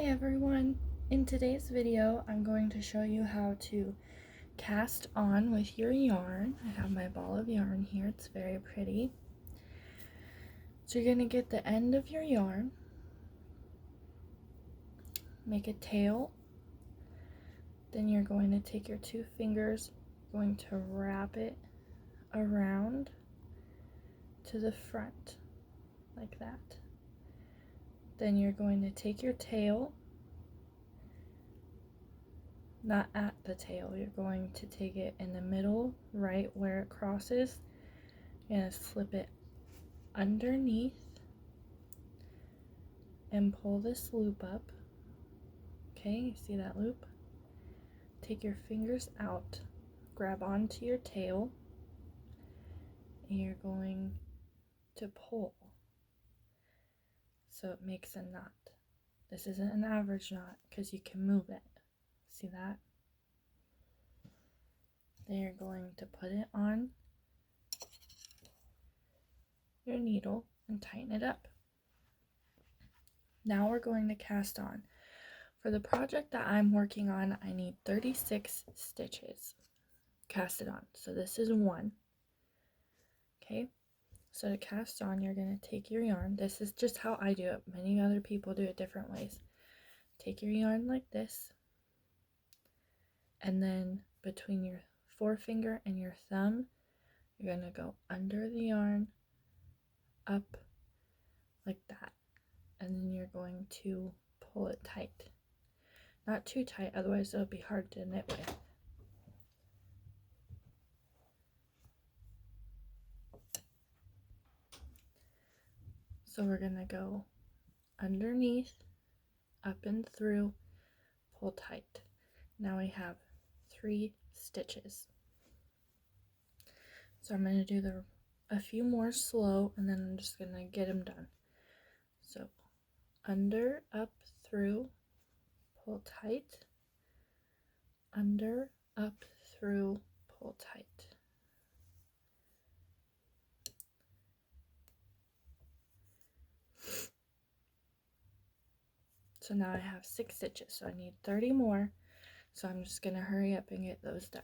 Hi everyone! In today's video, I'm going to show you how to cast on with your yarn. I have my ball of yarn here, it's very pretty. So you're going to get the end of your yarn, make a tail, then you're going to take your two fingers, going to wrap it around to the front, like that. Then you're going to take your tail, not at the tail, you're going to take it in the middle, right where it crosses. You're going to slip it underneath and pull this loop up. Okay, you see that loop? Take your fingers out, grab onto your tail, and you're going to pull so it makes a knot. This isn't an average knot because you can move it. See that? Then you're going to put it on your needle and tighten it up. Now we're going to cast on. For the project that I'm working on, I need 36 stitches casted on. So this is one. Okay, so to cast on, you're going to take your yarn. This is just how I do it. Many other people do it different ways. Take your yarn like this, and then between your forefinger and your thumb, you're going to go under the yarn, up like that, and then you're going to pull it tight. Not too tight, otherwise it'll be hard to knit with. So we're going to go underneath, up and through, pull tight. Now we have 3 stitches. So I'm going to do a few more slow, and then I'm just going to get them done. So under, up, through, pull tight, under, up, through, pull tight. So now I have 6 stitches, so I need 30 more, so I'm just going to hurry up and get those done.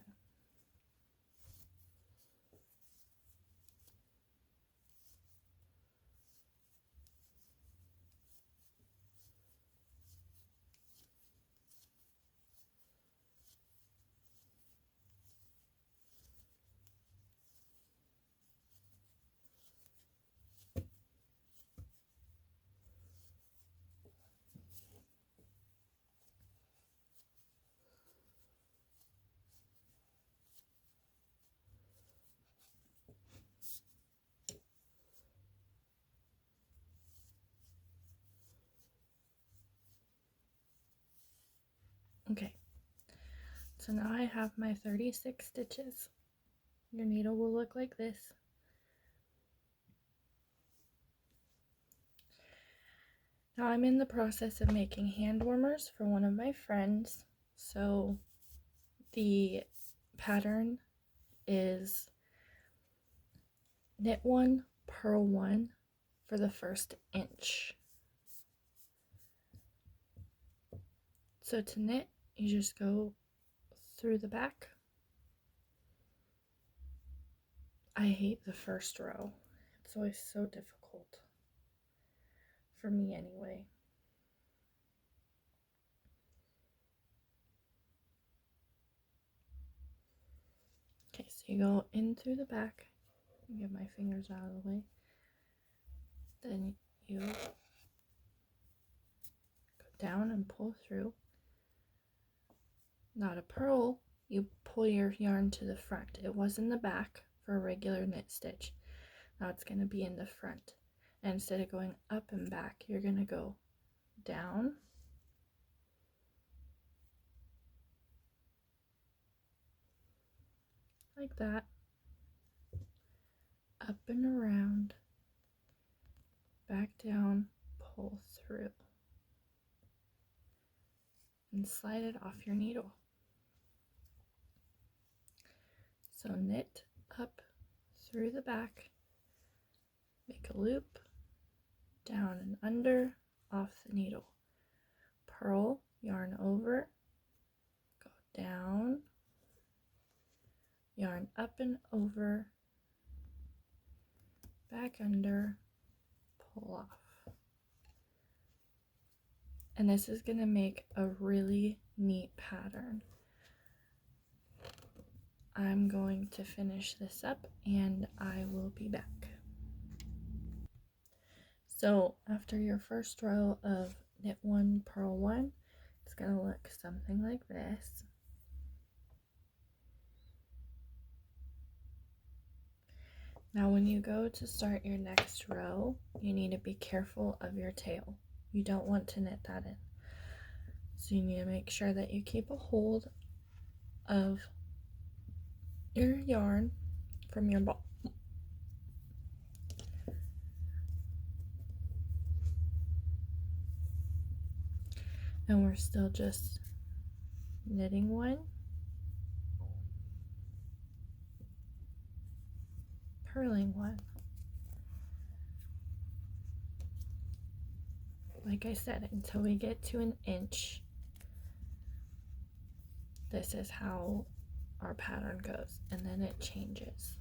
Okay, so now I have my 36 stitches. Your needle will look like this. Now I'm in the process of making hand warmers for one of my friends. So the pattern is knit 1, purl 1 for the first inch. So to knit, you just go through the back. I hate the first row. It's always so difficult. For me anyway. Okay, so you go in through the back. Get my fingers out of the way. Then you go down and pull through. Now to purl, you pull your yarn to the front. It was in the back for a regular knit stitch. Now it's going to be in the front. And instead of going up and back, you're going to go down, like that, up and around, back down, pull through, and slide it off your needle. So knit up through the back, make a loop, down and under, off the needle, purl, yarn over, go down, yarn up and over, back under, pull off. And this is going to make a really neat pattern. I'm going to finish this up and I will be back. So after your first row of knit 1, purl 1, it's going to look something like this. Now when you go to start your next row, you need to be careful of your tail. You don't want to knit that in. So you need to make sure that you keep a hold of your yarn from your ball. And we're still just knitting 1, purling 1. Like I said, until we get to an inch, this is how our pattern goes, and then it changes.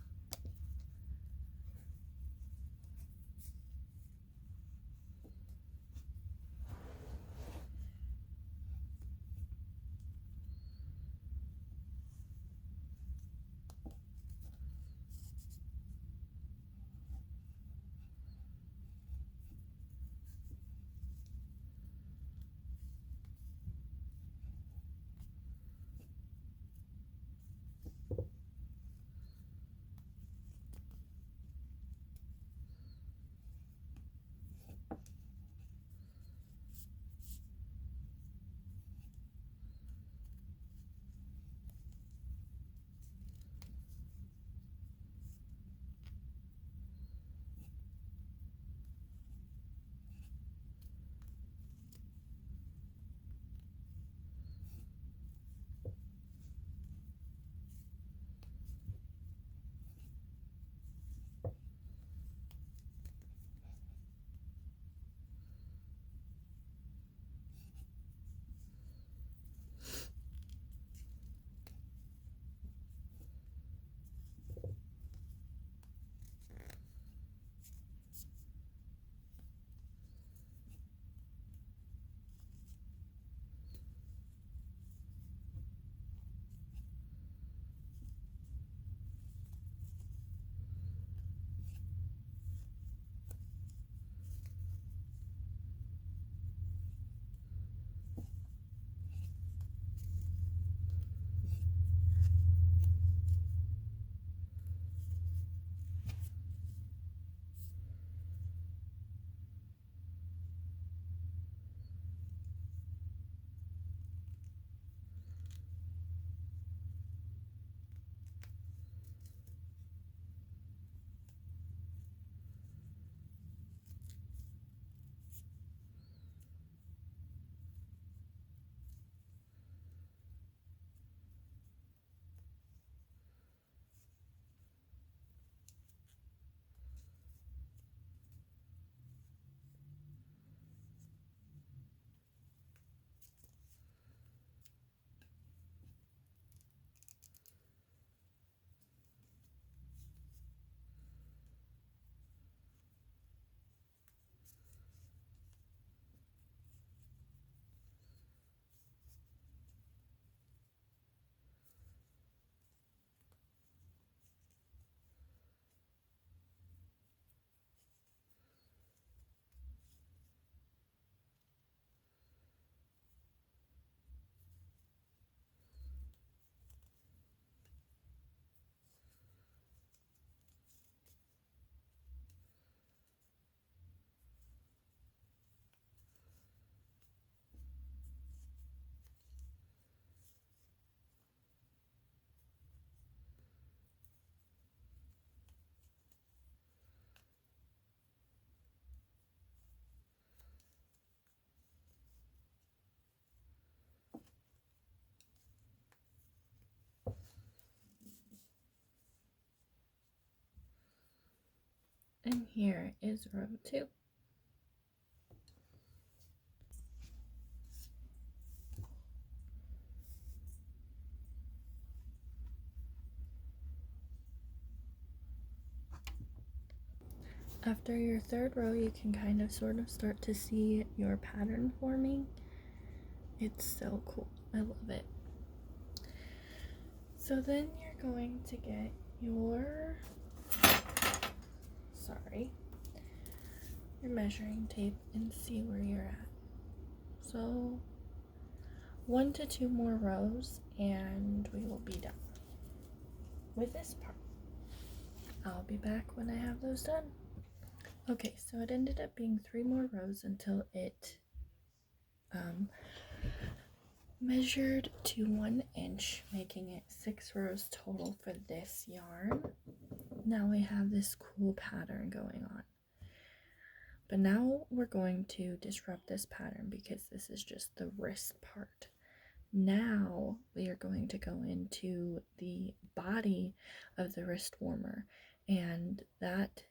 And here is row 2. After your third row, you can kind of sort of start to see your pattern forming. It's so cool. I love it. So then you're going to get your your measuring tape and see where you're at. So 1 to 2 more rows and we will be done with this part. I'll be back when I have those done. Okay, so it ended up being 3 more rows until it measured to 1 inch, making it 6 rows total for this yarn. Now we have this cool pattern going on. But now we're going to disrupt this pattern because this is just the wrist part. Now we are going to go into the body of the wrist warmer, and that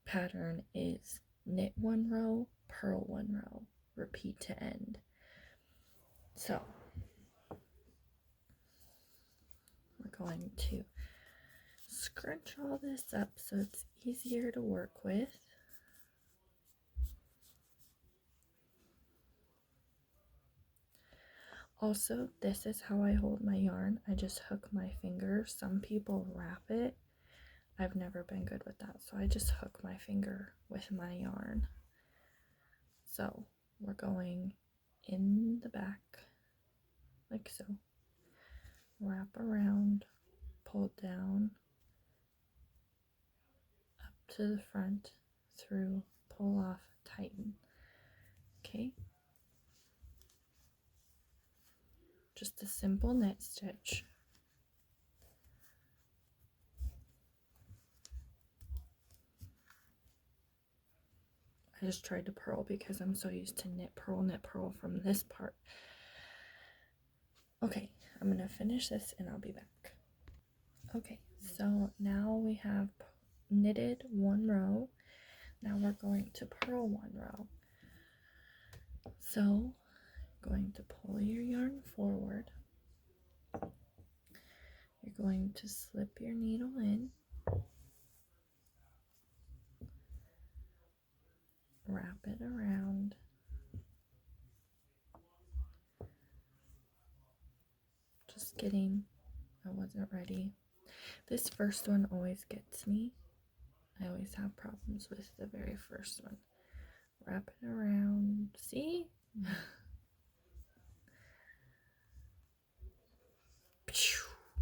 pattern is knit 1 row, purl 1 row, repeat to end. So we're going to scrunch all this up so it's easier to work with. Also, this is how I hold my yarn. I just hook my finger. Some people wrap it. I've never been good with that, so I just hook my finger with my yarn. So we're going in the back like so, wrap around, pull down, up to the front, through, pull off, tighten. Okay, just a simple knit stitch. I just tried to purl because I'm so used to knit purl from this part. Okay, I'm gonna finish this and I'll be back. Okay, so now we have knitted 1 row. Now we're going to purl 1 row. So going to pull your yarn forward. You're going to slip your needle in, wrap it around, just kidding, I wasn't ready. This first one always gets me. I always have problems with the very first one. Wrap it around, see?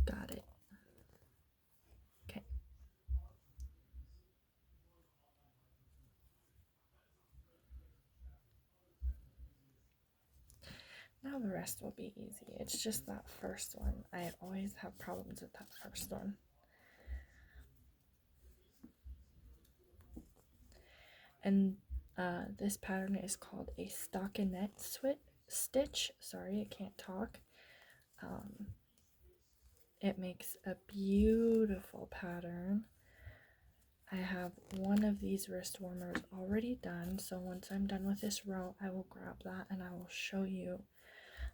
Got it. Okay. Now the rest will be easy. It's just that first one. I always have problems with that first one. And this pattern is called a stockinette stitch. Sorry, I can't talk. It makes a beautiful pattern. I have one of these wrist warmers already done, so once I'm done with this row, I will grab that and I will show you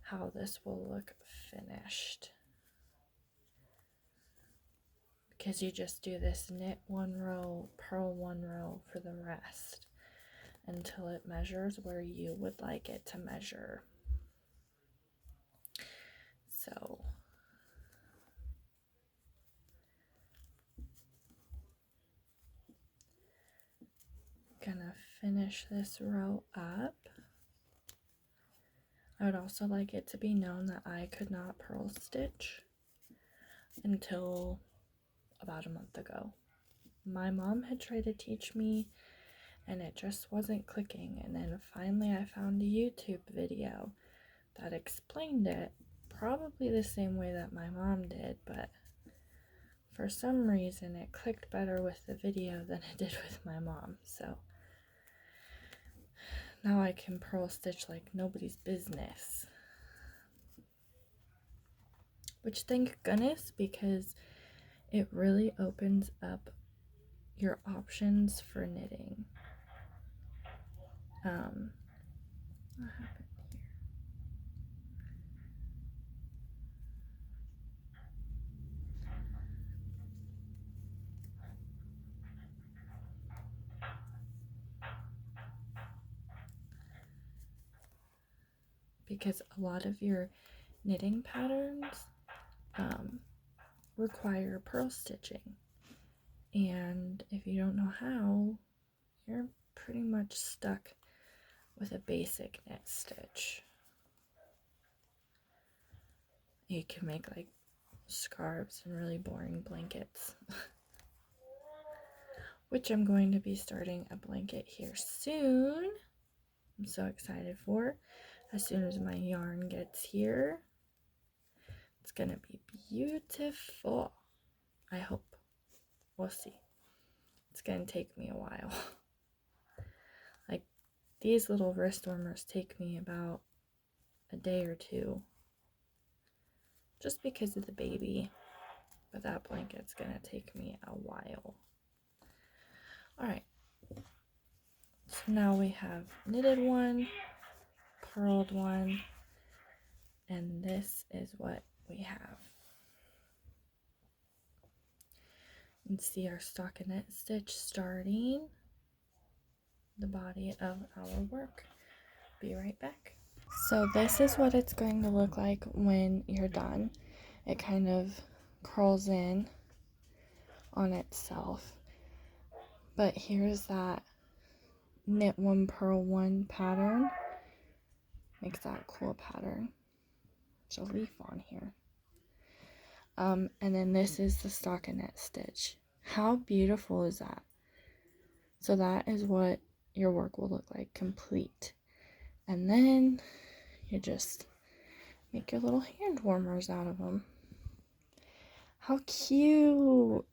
how this will look finished. Because you just do this knit 1 row, purl 1 row for the rest until it measures where you would like it to measure. So gonna finish this row up. I would also like it to be known that I could not purl stitch until about a month ago. My mom had tried to teach me and it just wasn't clicking, and then finally I found a YouTube video that explained it, probably the same way that my mom did, but for some reason it clicked better with the video than it did with my mom. So now I can purl stitch like nobody's business, which thank goodness, because it really opens up your options for knitting. What happened here? because a lot of your knitting patterns require purl stitching, and if you don't know how, you're pretty much stuck with a basic knit stitch. You can make like scarves and really boring blankets, which I'm going to be starting a blanket here soon. I'm so excited for. As soon as my yarn gets here, it's gonna be beautiful. I hope. We'll see. It's gonna take me a while. Like, these little wrist warmers take me about a day or two, just because of the baby. But that blanket's gonna take me a while. Alright. So now we have knitted one, purled one, and this is what we have. You can see our stockinette stitch starting the body of our work. Be right back. So this is what it's going to look like when you're done. It kind of curls in on itself. But here's that knit one, purl one pattern. Makes that cool pattern. There's a leaf on here. And then this is the stockinette stitch. How beautiful is that? So that is what your work will look like, complete. And then you just make your little hand warmers out of them. How cute!